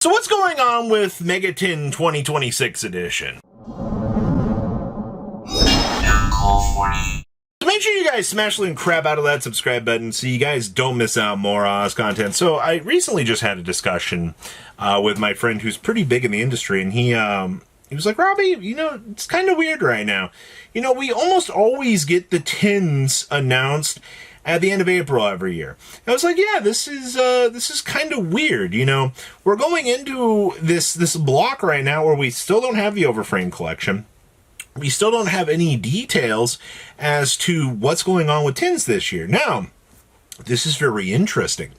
So what's going on with Megatin 2026 edition? So make sure you guys smash the crap out of that subscribe button so you guys don't miss out more Oz content. So I recently just had a discussion with my friend who's pretty big in the industry, and he was like, Robbie, it's kind of weird right now. We almost always get the tins announced at the end of April every year. I was like, yeah, this is kind of weird. We're going into this block right now where we still don't have the overframe collection. We still don't have any details as to what's going on with tins this year. Now, this is very interesting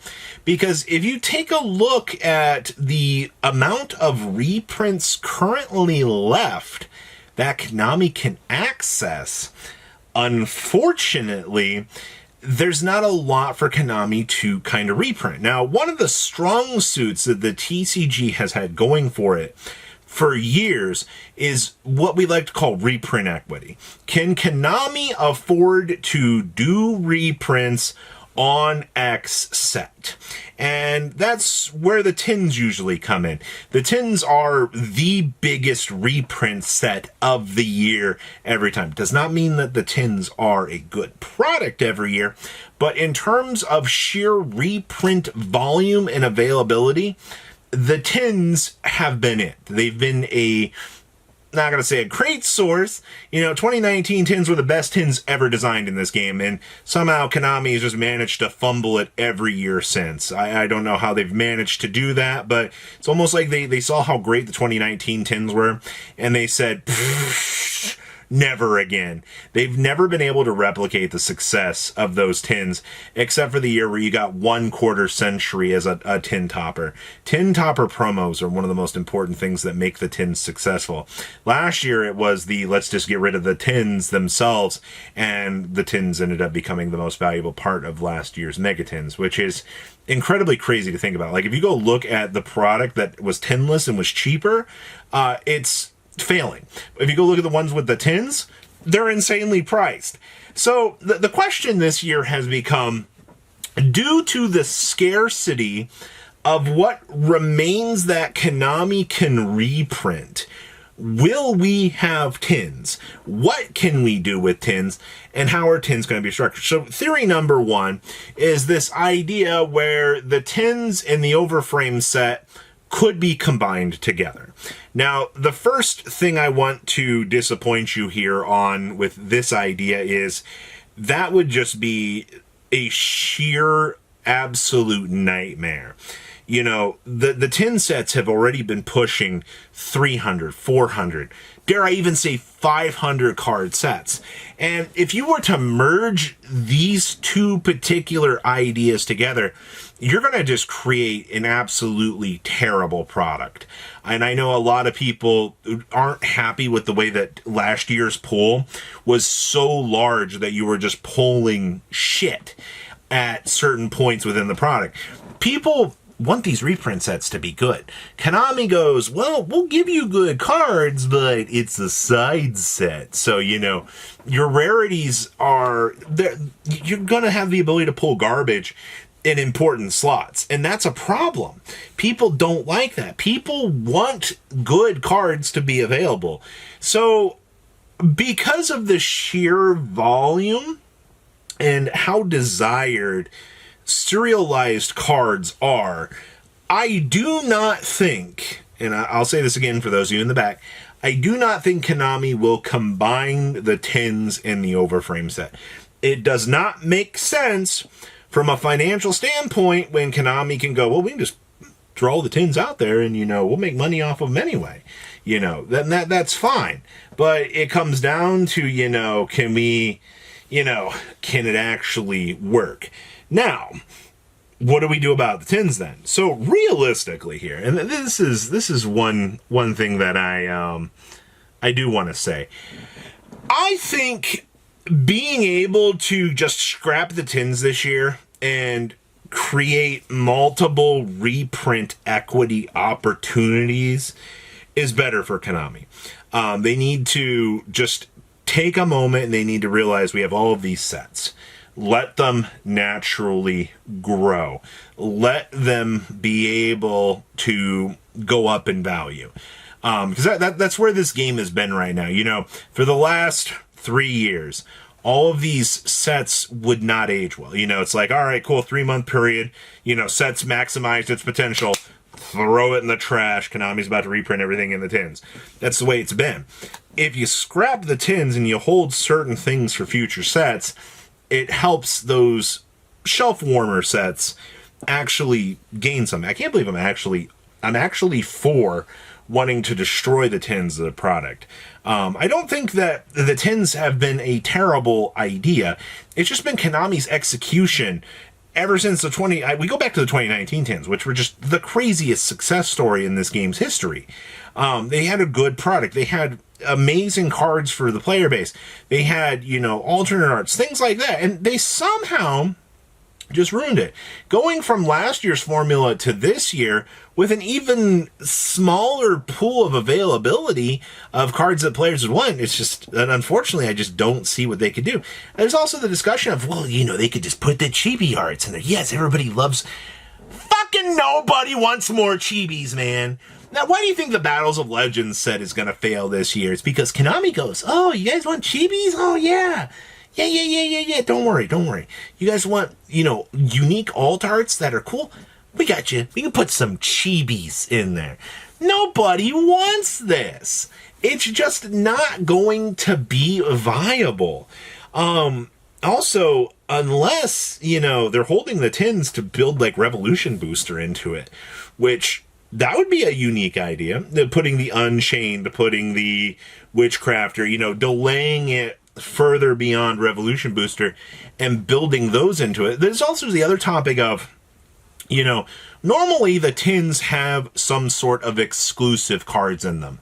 because if you take a look at the amount of reprints currently left that Konami can access, unfortunately, there's not a lot for Konami to kind of reprint. Now, one of the strong suits that the TCG has had going for it for years is what we like to call reprint equity. Can Konami afford to do reprints on X set? And that's where the tins usually come in. The tins are the biggest reprint set of the year every time. It does not mean that the tins are a good product every year, but in terms of sheer reprint volume and availability, the tins have been it. They've been not going to say a great source. 2019 tins were the best tins ever designed in this game, and somehow Konami has just managed to fumble it every year since. I don't know how they've managed to do that, but it's almost like they saw how great the 2019 tins were, and they said, never again. They've never been able to replicate the success of those tins, except for the year where you got 1/4 century as a tin topper. Tin topper promos are one of the most important things that make the tins successful. Last year it was let's just get rid of the tins themselves, and the tins ended up becoming the most valuable part of last year's Megatins, which is incredibly crazy to think about. Like, if you go look at the product that was tinless and was cheaper, it's failing. If you go look at the ones with the tins, they're insanely priced. So the question this year has become, due to the scarcity of what remains that Konami can reprint, will we have tins? What can we do with tins? And how are tins going to be structured? So theory number one is this idea where the tins and the overframe set could be combined together. Now, the first thing I want to disappoint you here on with this idea is that would just be a sheer absolute nightmare. The tin sets have already been pushing 300, 400, dare I even say 500 card sets. And if you were to merge these two particular ideas together, you're going to just create an absolutely terrible product. And I know a lot of people aren't happy with the way that last year's pull was so large that you were just pulling shit at certain points within the product. People want these reprint sets to be good. Konami goes, well, we'll give you good cards, but it's a side set. So, your rarities are there. You're going to have the ability to pull garbage in important slots, and that's a problem. People don't like that. People want good cards to be available. So because of the sheer volume and how desired serialized cards are, I do not think, and I'll say this again for those of you in the back, I do not think Konami will combine the tins and the overframe set. It does not make sense from a financial standpoint when Konami can go, well, we can just throw all the tins out there and, we'll make money off of them anyway. Then that's fine. But it comes down to, can we, can it actually work? Now, what do we do about the tins then? So realistically here, and this is one thing that I do want to say. I think being able to just scrap the tins this year and create multiple reprint equity opportunities is better for Konami. They need to just take a moment and they need to realize we have all of these sets. Let them naturally grow. Let them be able to go up in value. Because that's where this game has been right now. You know, for the last 3 years, all of these sets would not age well. You know, it's like, all right, cool, 3-month period. You know, sets maximized its potential. Throw it in the trash. Konami's about to reprint everything in the tins. That's the way it's been. If you scrap the tins and you hold certain things for future sets, it helps those shelf warmer sets actually gain some. I can't believe I'm actually for wanting to destroy the tins of the product. I don't think that the tins have been a terrible idea. It's just been Konami's execution ever since we go back to the 2019 tins, which were just the craziest success story in this game's history. They had a good product. They had amazing cards for the player base. They had, you know, alternate arts, things like that. And they somehow just ruined it. Going from last year's formula to this year with an even smaller pool of availability of cards that players would want, it's just, and unfortunately, I just don't see what they could do. There's also the discussion of, well, you know, they could just put the chibi arts in there. Yes, everybody loves, fucking nobody wants more chibis, man. Now, why do you think the Battles of Legends set is going to fail this year? It's because Konami goes, oh, you guys want chibis? Oh, yeah. Yeah. Don't worry. You guys want, you know, unique alt arts that are cool? We got you. We can put some chibis in there. Nobody wants this. It's just not going to be viable. Also, unless, you know, they're holding the tins to build like Revolution Booster into it, which that would be a unique idea. Putting the Unchained, putting the Witchcrafter, you know, delaying it further beyond Revolution Booster and building those into it. There's also the other topic of, you know, normally the tins have some sort of exclusive cards in them.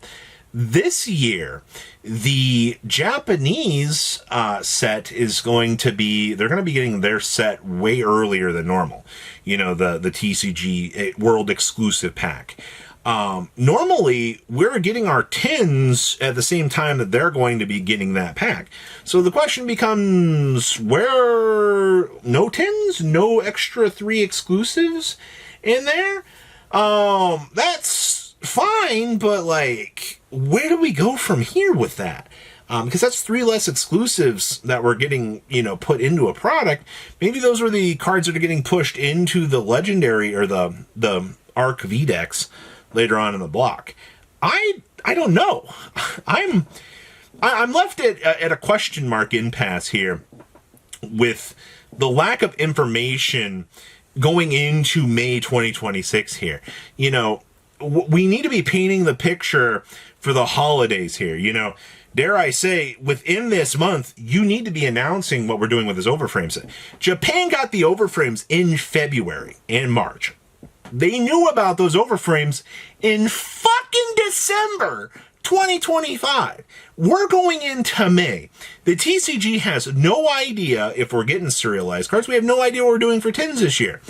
This year, the Japanese set is going to be, they're going to be getting their set way earlier than normal. You know, the TCG World Exclusive Pack. Normally, we're getting our tins at the same time that they're going to be getting that pack. So the question becomes, where no tins? No extra 3 exclusives in there? That's fine, but like, where do we go from here with that? Because that's 3 less exclusives that we're getting, you know, put into a product. Maybe those are the cards that are getting pushed into the legendary or the Arc V-Dex later on in the block. I don't know. I'm left at a question mark impasse here with the lack of information going into May 2026 here. You know, we need to be painting the picture for the holidays here. You know, dare I say, within this month, you need to be announcing what we're doing with this overframe set. Japan got the overframes in February and March. They knew about those overframes in fucking December 2025. We're going into May. The TCG has no idea if we're getting serialized cards. We have no idea what we're doing for tins this year.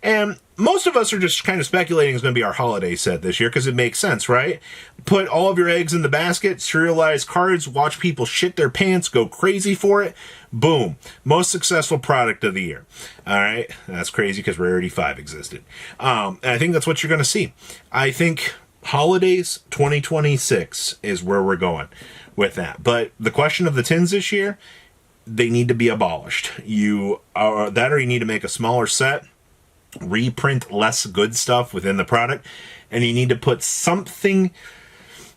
And most of us are just kind of speculating it's going to be our holiday set this year because it makes sense, right? Put all of your eggs in the basket, serialize cards, watch people shit their pants, go crazy for it. Boom. Most successful product of the year. All right. That's crazy because Rarity 5 existed. And I think that's what you're going to see. I think holidays 2026 is where we're going with that. But the question of the tins this year, they need to be abolished. Or you need to make a smaller set, reprint less good stuff within the product, and you need to put something.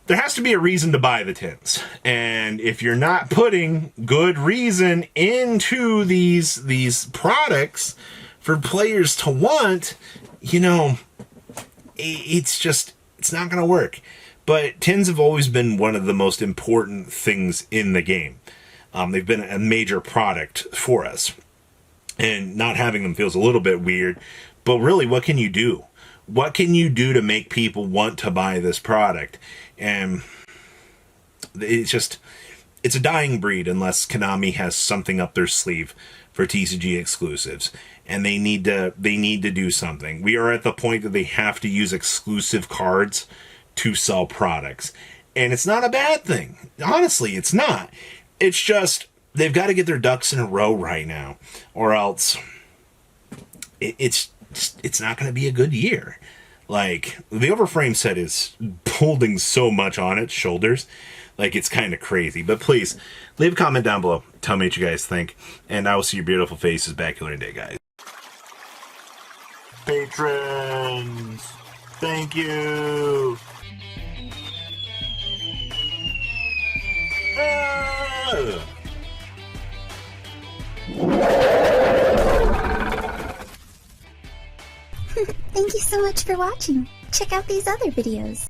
There has to be a reason to buy the tins, and if you're not putting good reason into these products for players to want, you know, it's not going to work. But tins have always been one of the most important things in the game. They've been a major product for us, and not having them feels a little bit weird. But really, what can you do? What can you do to make people want to buy this product? And it's a dying breed unless Konami has something up their sleeve for TCG exclusives. And they need to do something. We are at the point that they have to use exclusive cards to sell products. And it's not a bad thing. Honestly, it's not. It's just they've got to get their ducks in a row right now, or else it's not going to be a good year. Like, the overframe set is holding so much on its shoulders. Like, it's kind of crazy. But please, leave a comment down below. Tell me what you guys think. And I will see your beautiful faces back here in a day, guys. Patrons! Thank you! Ah! Thank you so much for watching. Check out these other videos.